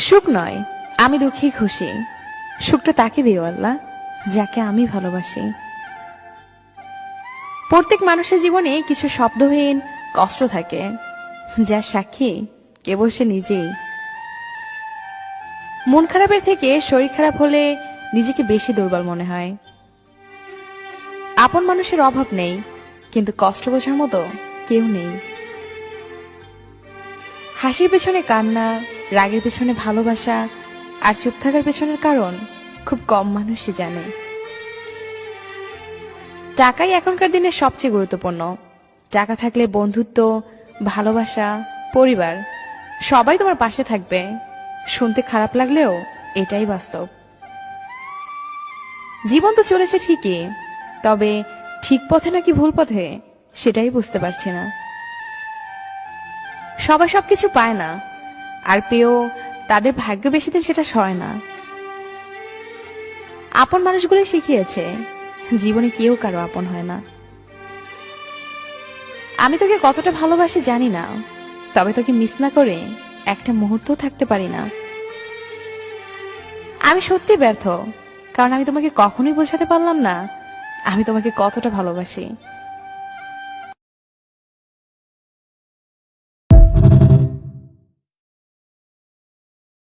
সুখ নয়, আমি দুঃখী খুশি। সুখটা তাকে দিও আল্লাহ যাকে আমি ভালোবাসি। প্রত্যেক মানুষের জীবনে কিছু শব্দহীন কষ্ট থাকে, যার সাক্ষী কেবল সে নিজেই। মন খারাপের থেকে শরীর খারাপ হলে নিজেকে বেশি দুর্বল মনে হয়। আপন মানুষের অভাব নেই, কিন্তু কষ্ট বোঝার মতো কেউ নেই। হাসির পেছনে কান্না, রাগের পেছনে ভালোবাসা, আর চুপ থাকার পেছনের কারণ খুব কম মানুষই জানে। টাকাই এখনকার দিনে সবচেয়ে গুরুত্বপূর্ণ। টাকা থাকলে বন্ধুত্ব, ভালোবাসা, পরিবার সবাই তোমার পাশে থাকবে। শুনতে খারাপ লাগলেও এটাই বাস্তব। জীবন তো চলেছে ঠিকই, তবে ঠিক পথে নাকি ভুল পথে সেটাই বুঝতে পারছি না। সবাই সবকিছু পায় না, আর পেয়েও তাদের ভাগ্য বেশি দিন সেটা সয় না। আপন মানুষগুলো শিখিয়েছে জীবনে কেউ কারো আপন হয় না। আমি তোকে কতটা ভালোবাসি জানি না, তবে তোকে মিস না করে একটা মুহূর্ত থাকতে পারি না। আমি সত্যি ব্যর্থ, কারণ আমি তোমাকে কখনোই বোঝাতে পারলাম না আমি তোমাকে কতটা ভালোবাসি।